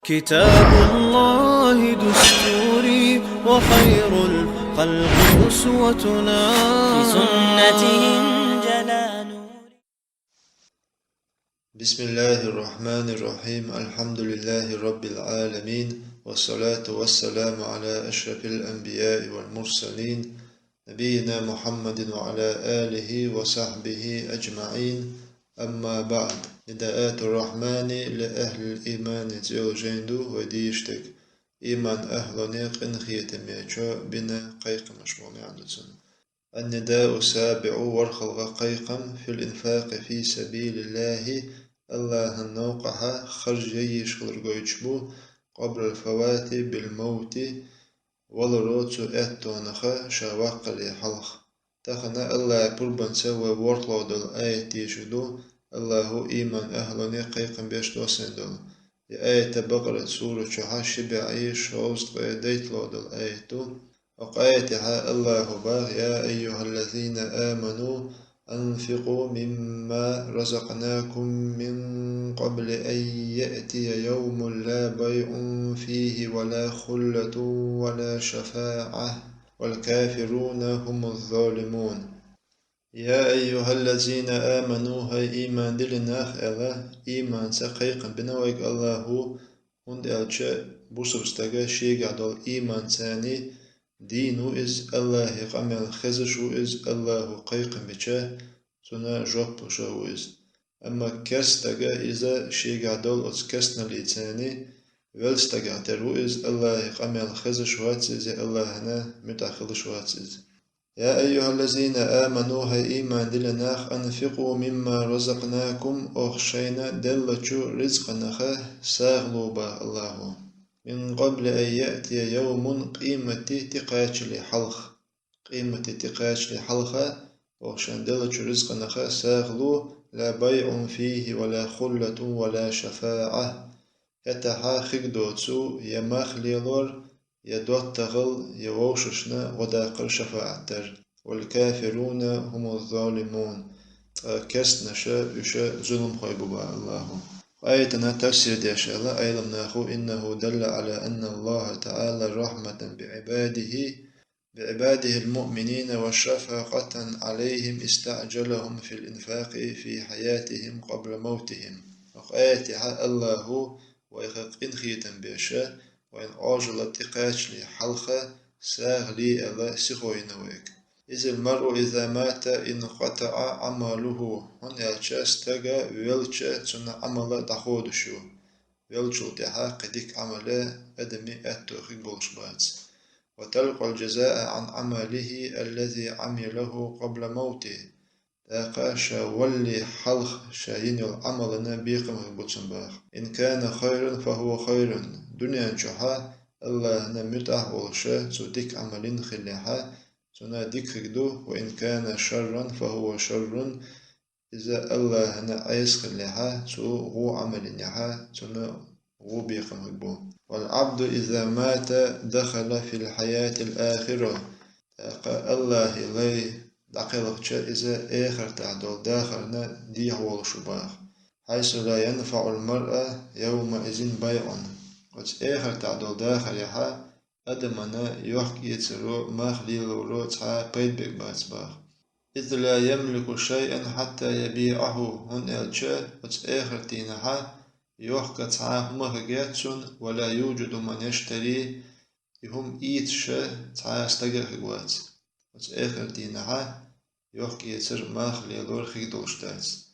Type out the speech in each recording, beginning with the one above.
كتاب الله دستوري وخير الخلق أسوتنا بسنته انجلى نوري. بسم الله الرحمن الرحيم. الحمد لله رب العالمين، والصلاة والسلام على أشرف الأنبياء والمرسلين نبينا محمد وعلى آله وصحبه أجمعين. أما بعد، نداءات الرحمن لأهل الإيمان زيوجيندو وديشتك إيمان أهلني قنخية ميشو بنا قيق مشموم عندسن. النداء السابع والخلق قيقم في الإنفاق في سبيل الله. الله النوقها خرج يشغل قويتشبو قبل الفوات بالموت ولروتو اتونخا شاوق لحلخ تخنا الله بربن سوى ورطلود الآية تيشدو الله إيمان أهلني قيقم بيشتو سندو آية بقرة سورة شبعي شوست قيديت لود الآية وقايتها الله باغ يا أيها الذين آمنوا أنفقوا مما رزقناكم من قبل أن يأتي يوم لا بيع فيه ولا خلة ولا شفاعة والكافرون هم الظالمون. يا أيها الذين آمنوا هاي إيمان دلناخ ألا إيمان سقيق بنويك الله هند ألشا بوسبستغا شيغ عدل إيمان ثاني دينو إز الله قمل خزشو إز الله قيق بچه سنا جوب شو إز أما كستغا إذا شيغ عدل أز كستنا ليتاني ولستغا ترو إز الله قمل خزشو هاتسيز الله هنا متأخلشو هاتسيز. يا أيها الذين آمنوا هاي إيمان دلناخ أنفقوا مما رزقناكم أخشينا دلتشو رزقناخ ساغلوبا الله من قبل أن يأتي يوم قيمة تقاش لحلخ قيمة تقاش لحلخ أخشين دلتشو رزقناخ ساغلو لا بيع فيه ولا خلة ولا شفاعة يتحا خقدوتسو يماخ ليلور يدوت تغل يووششنا وداقر شفاعتر والكافرون هم الظالمون. كستنشا يشا ظلم خيبوبا الله. آيتنا تفسير ديشالا أيضا ناخو إنه دل على أن الله تعالى رحمة بعباده المؤمنين وشفقة عليهم استعجلهم في الإنفاق في حياتهم قبل موتهم. وآيتها الله ويخق إنخيتا بيشا وإن أجل تقاش لحلقة ساغلي ألا سخوينويك. إذ المرء إذا مات انقطع عمله هن يلشاستغا ويلشا تسنى عمل دخودشو ويلشو تحا قديك عمل أدمي أتوخي بولشبات وتلقى الجزاء عن عمله الذي عمله قبل موته. تاقاشا ولي حلخ شاين العمل نبيقم بوتسنباخ إن كان خيرا فهو خير دنيا جحا الله نمتع ولشا تديك عملين خليها سنا ديكريدو وإن كان شرا فهو شر إذا الله نعيس خليها سو غو عمل نها سنا غو بيقم بو. والعبد إذا مات دخل في الحياة الآخرة تاقا الله لي دقيقة إذا آخر تعدل داخلنا دي هو شباخ حيث لا ينفع المرأة يومئذ بيع وش آخر تعدل داخل يحا أدمنا يحكي يتسرو مخليلو روتها بيت بيك باتباخ إذ لا يملك شيئا حتى يبيعه هن الشا وش آخر تينها يحكى تعاه مهجاتسون ولا يوجد من يشتري يهم إيتشا تعاه استجاخوات وش آخر تينها يحكي يتسر مخليلو خيدوشتاس.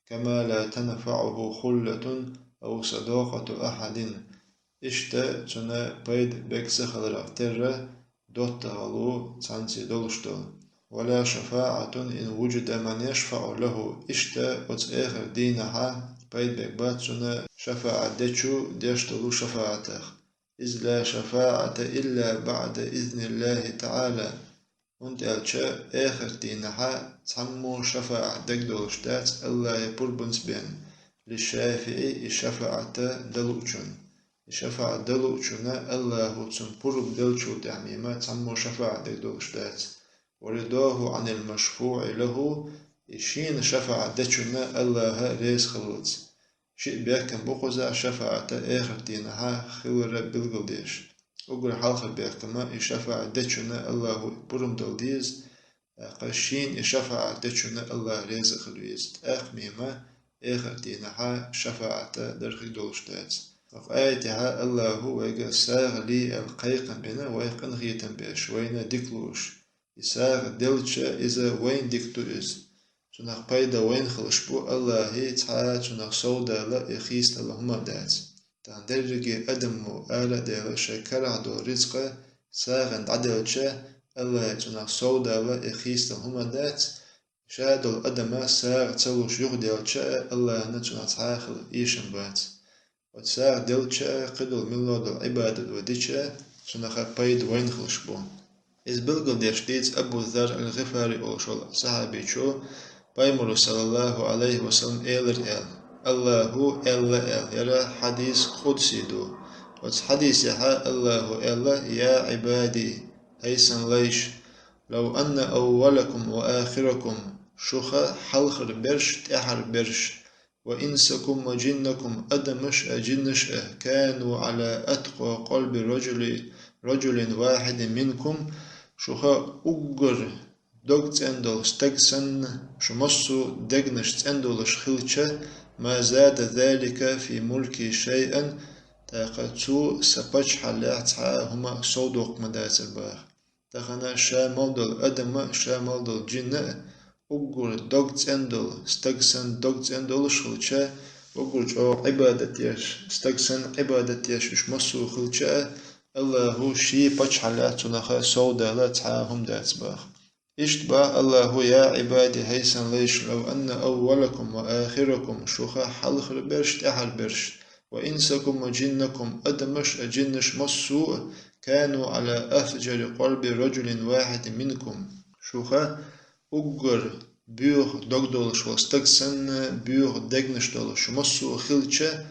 كما لا تنفعه خلة أو صداقة أحد إشتا تنا بيد بكسخل رفتر دوت غلو تنسي دولشتو ولا شفاعة إن وجد من يشفع له إشتا وتآخر دينها بيد بكبات تنا شفاعة ديشو ديشتلو شفاعته إذ لا شفاعة إلا بعد إذن الله تعالى. und آخر دينها تسمو شفاعة دكدولشتات الله يبربنس بين للشافعي الشفاعة دلوچون الشفاعة دلوچونا الله تنبرب دلچو تعميما تسمو شفاعة دكدولشتات ورضاه عن المشفوع له إشين شفاعة دچونا الله ريس خلوت شيء بيحكم بقوزا شفاعة آخر دينها خلر بالقلديش أقول حلقة بيحكما يشفاعة ديشنا الله برم دلديز قشين يشفاعة ديشنا الله رزق الويز ميما آخر دينها شفاعة درخي دولشتات آيتها الله هو ساغ لي القيقا بنا ويقن غيتا بيش وين ديكلوش يساغ دلشة إذا وين ديكتو إز تناق بايدا وين خلشبو الله هي تعالى تناق سودا لا يخيست اللهم دات تندرجي أدمو آلا ديلا شكر عدو رزقه ساغن عدلشة الله تناق سودا لا يخيست اللهم دات شادو الأدم ساغ تلوش يغدلشة الله نتناق تعاخل إيشن بات وتساغ دلشة قدل ملود العبادة وديشة تناق بايد وين خلشبو إذ بلغل ديشتيت أبو ذر الغفاري أوشول صحابي شو بايمرو صلى الله عليه وسلم الله إلا يرى حديث قدسي دو حديث يحا الله إلا يا عبادي هيسن ليش لو أن أولكم وآخركم شخا حلخر برش تحر برش وإنسكم وجنكم أدمش أجنش كانوا على أتقى قلب رجل واحد منكم شخا أجر دوغ تندل ستكسن شمسو دغنش تندل شخلچه ما زاد ذلك في ملكي شيئا تاقتو سبج حلاتها هما صودوق مدات الباخ تخنا شامل دل أدم شامل دل جنة أقول دوغ تندل ستكسن دوغ تندل شخلچه أقول جو عبادتيش ستكسن عبادتيش شمسو خلچه الله شي بج حلاتنا صودا لا تعاهم دات باخ اشتبه الله يا عبادي هيسن ليش لو أن أولكم وآخركم شخا حلخر برش تحر برش وإنسكم وجنكم أدمش أجنش مصوء كانوا على أفجر قلب رجل واحد منكم شخا أقر بيوخ دقدولش واستكسن بيوخ دقنشدولش مصوء خلچه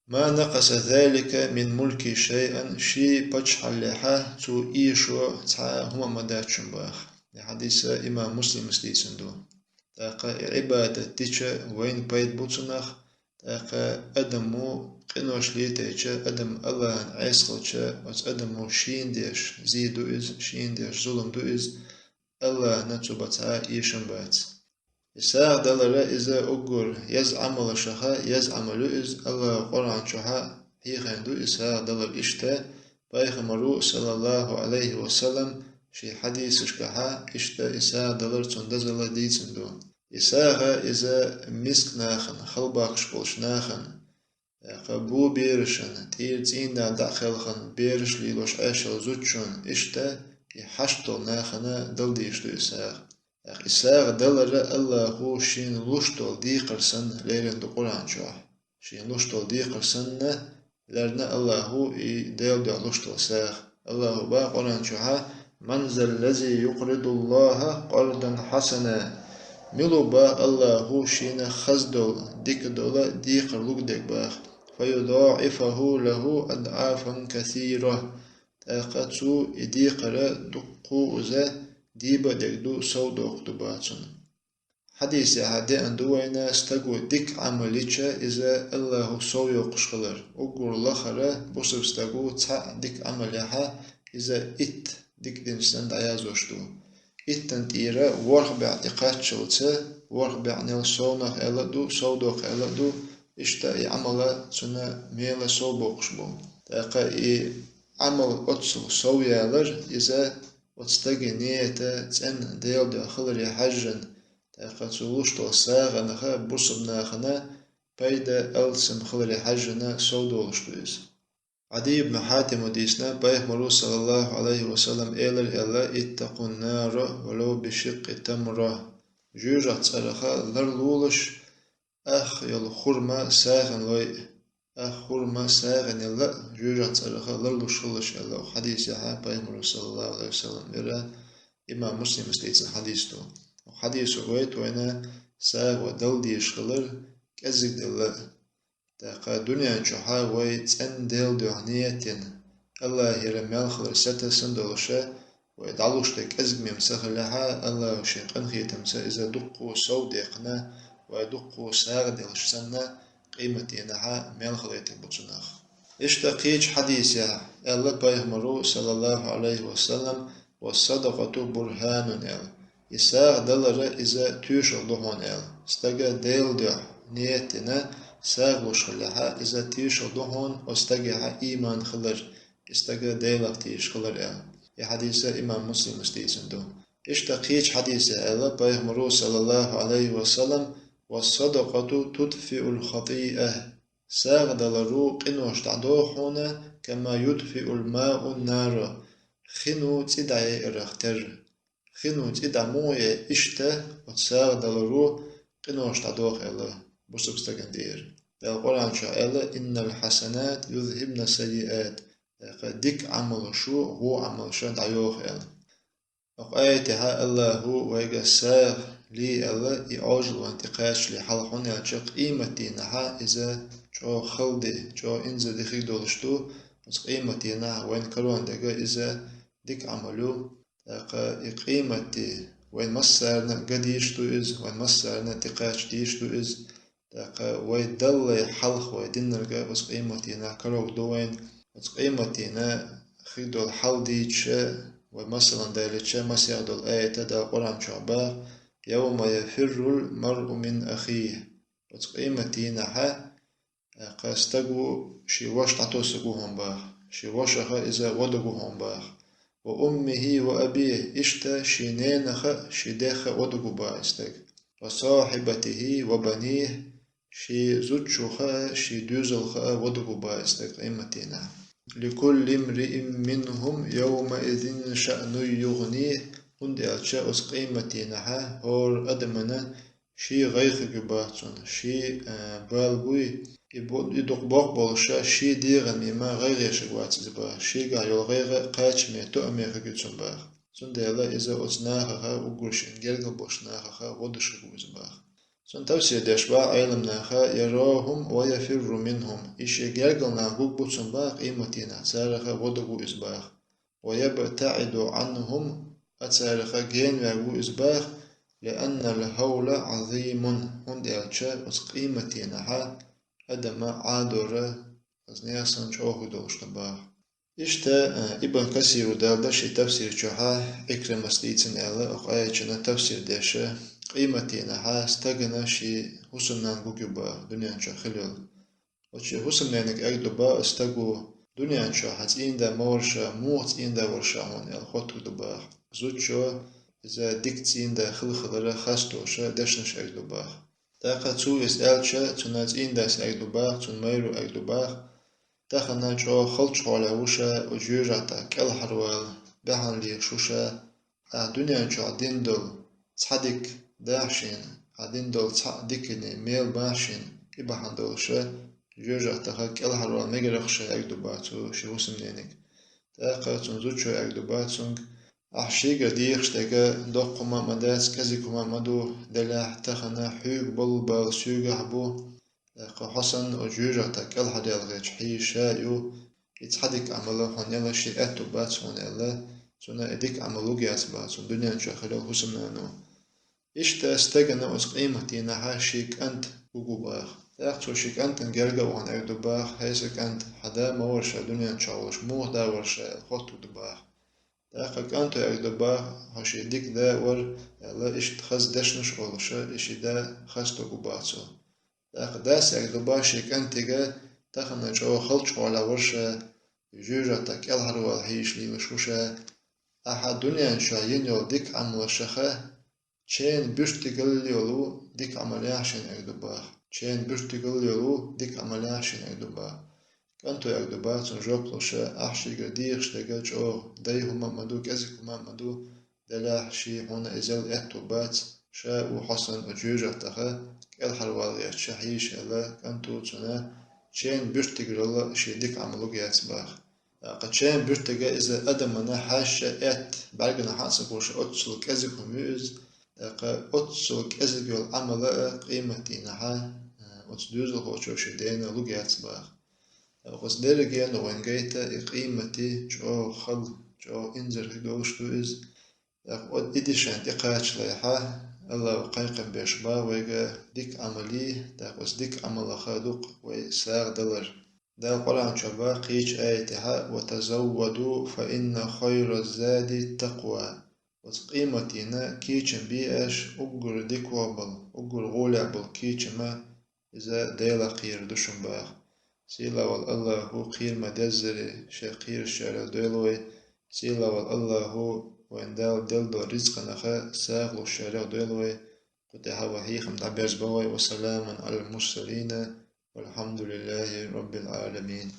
ما نقص ذلك من ملكي شيئا شي بجحل لها تو إيشو تا هما مداتشن باخ حديث إمام مسلم سليسندو تاقا عبادة تيشا وين بايد بوتناخ تاقا أدمو قنوش ليتيشا أدم الله عيسخلشا وات أدمو شين ديش زيدو إز شين ديش ظلم دو إز الله نتوبتا إيشن بات يساق دلرا إذا أقول يزعمل شخا يزعمل إز الله قرآن شخا هيخين دو يساق دلر إشتا بايخمرو صلى الله عليه وسلم شي حديث شكها إشتا إساء دلر تندزل ديتندو إساء إذا مسك ناخن خلباق شبولش ناخن قبو بيرشن تير تينا داخلخن بيرش ليلوش عاشل زوتشون إشتا يحشتل ناخن دل ديشتو إساء دلر الله شين لوشتل دي قرسن ليرن دو قرآن شوح شين لوشتل دي قرسن لرنا الله ديل دو لوشتل ساخ الله با قرآن شوحا من ذا الذي يقرض الله قرضا حسنا ملوبا الله شين خزدول ديك دولا ديق لوك ديك باخ فيضاعفه له أضعافا كثيرة تاقتو إديقرا دقوزا ديبا ديك دو سودوق دباتن حديث عادي أندوينا استقو ديك عمليشا إذا الله سويو قشغلر أقول لخرا بصف استقو تا ديك عمليها إذا ديك دينستان دعيازوشتو إتن تيرا ورخ باعتقاد شلتا ورخ بعنيل سونخ إلدو سودوق إلدو إشتا عملا تنا ميلا سوبوقشبو تاقا عمل أتصل سويالر إذا أتستقي نيتا تن ديل دو خلري حجن تاقا تولوشتو ساغنخا بوصبناخنا بايدا ألسم خلري حجنا سودوقشتو إز عدي بن حاتم وديسنا بايخمرو صلى الله عليه وسلم إلا اتقوا النار ولو بشق تمرة جوجة تسألخا لرلولش أخ يل خرما ساغن لوي أخ خرما ساغن يلا جوجة تسألخا لرلوش خلش يلا حديث يحا بايخمرو صلى الله عليه وسلم إلا إمام مسلم سليتن حديثتو وحديث غويت وينا ساغ ودل ديش خلر كزك دل تاقا دنيا جوحا ويت ان ديل دعنيتين الله يرمال خلر ستا سندولشا ويدعلوشتك ازق ممسخ لها الله شيقن خيتمسا إذا دقو سوديقنا ويدقو ساغدلش سنة قيمتي نها ميل خليتك بتشناخ اشتقيج حديث يا الله بيغمرو صلى الله عليه وسلم والصدقة برهان يا إساء دلر إذا تيش الله يا استجا ديل دع نيتنا ساغوش خلها إذا تيش الله واستجا إيمان خلر استجا ديل تيش خلر يا حديث إمام مسلم استيسندو اشتقيج حديث يا الله بيغمرو صلى الله عليه وسلم والصدقة تطفئ الخطيئة ساغ دلرو قنوش تعدوخونا كما يطفئ الماء النار خنو تدعي الرختر خنو تدع موية إشتا وتساغ دلرو قنوش تعدوخ الله بسوك ستغندير القرآن شاء إن الحسنات يذهبن السيئات ديك عمل شو هو عمل شو دعيوخ الله وآيتها الله هو ويقساغ لي الله يعجل وانتقاش لحلقون يلشق قيمتي نها إذا جو خلدي جو إنزا دخي دولشتو بس قيمتي نها وين كروان دقا إذا ديك عملو قيمتي وين مسارنا قديشتو إز وين مسارنا تقاش ديشتو إز وين دل حلق ويدنرقا بس قيمتي نها كروك دوين بس قيمتي نها خيدو الحل ديش ومثلا دالتشا مسيح دول آية دا قرآن شعبا يوم يفر المرء من أخيه وتقيمتي نحا قاستقو شي واش تعتوسقو هم باخ شي واشخا إذا ودقو هم باخ وأمه وأبيه إشتا شي نينخا شي ديخا ودقو باستق وصاحبته وبنيه شي زوجوخا شي دوزلخا ودقو باستق قيمتي نحا لكل امرئ منهم يومئذ شأن يغنيه هند ألشاء قيمتي نحا هور أدمنا شي غيخ جباتون شي بالبوي يدق باق بولشا شي ديغن مما غير يشغوات زبا شي قا يول غير قاچ مي تو أميخ جتون باخ سن ديلا إذا أتناخها وقرشين جرق بوشناخها ودشغو زباخ سن تفسير دشبا علمناخا يراهم ويفر منهم إشي جرقلنا قوق بوتسن باخ قيمتينا تسارخا ودقو إزباخ ويبتعد عنهم أتسارخا جين ويقو إزباخ لأن الهول عظيم هند ألشا قيمتينا أدما عادورة أزنياسان شوهو دوشتباخ إشتا ابن كثير دالدا شي تفسير شوها إكرم استيتن ألا أقايتنا تفسير ديشا قيمتينا استغنى شي حسنان قوكيبا دنيا شو خلال وشي حسنانك أكدوبا استغو دنيا شو حتين دا مورشا موت إن دا ورشا هون الخوتو دباخ زوجو إذا ديكتين دا خلخلرا خاستوشا دشنش أكدوباخ تاقا تو إسألشا تنات إن داس أكدوباخ تن ميرو أكدوباخ تاقا جو خلط حولا وشا وجيجاتا كالحروال بحان لي شوشا دنيا شو عدين دول تصدق داشين عدين دول تصدقني ميل باشين إبحان دولشا جيجاتا كالحروال ميجرخشا أكدوباتو شي وسمنينك تاقا تنزوجو أكدوباتونك أحشيغا ديخشتاقا دوقما مداس كزيكما مدو دلاح تخنا حيق بلبال سيوغا حبو حسن وجوجاتا كالحديال غيش حيشا يو يتحدك عملو حنيلا شي أتو باتسون إلا سونا إديك عملو جيات باتسون دنيا نشاخلو حسنانو إشتا استغنا وز قيمتي نحا شيك أنت وقوباخ تاقتو شيك أنت نجرقا وان أكدو باخ هيسك أنت حدا ما ورشا دنيا نشاولش موه دا ورشا الخوتو دباخ تاقا كانتو أكدوبا هاشي ديك دا ور لا إشت خز دشنش أولشا إشي دا خستو قباتو تاقا داس أكدوبا شيك أنتيغا تاقنا جو خلچ على ورشا جوجا تاك الهرو الهيش لي وشوشا أحد دنيا شا ينيو ديك عمل شخا چين بشتغل يولو ديك عملياشين أكدوبا چين بشتغل يولو ديك عملياشين أكدوبا كانتو أكدوبات جوبلوشا أحشيغا ديخشتاقا جو دايهما مدو كازيكما مدو دلاح شي هنا إزال أتوبات شا وحسن وجوجا تخا كالحرواليا شحيش ألا كانتو تنا چين بشتغل شي ديك عملو جيات باخ قد بيرتجا إذا أدمنا حاشا أت بعدنا حاسب وش أتصل كذا ميز أتصل كذا جول عمل قيمتي نها أتصدوز الخوشة شدينا لقيت باخ قصدر جينا وين جيتا قيمتي جو خل جو إنزر دوش توز أد إديشان تقاش ليها الله قيقا بيشبا ويجا ديك عملي تاقوس ديك عمل خادق ويساق دلر دا القرآن شبا قيش آيتها وتزودوا فإن خير الزاد التقوى وتقيمتنا كيشن بيش أقر ديك وابل أقر غولع بل كيشما إذا ديلا قير دشن باغ سيلا والله هو قير مدزري شقير شعر ديلوي سيلا والله هو وإن دال دل رزق نخا ساغلو الشارع ديلوي قتها وحيخم تعبير بوي وسلاما على المرسلين والحمد لله رب العالمين.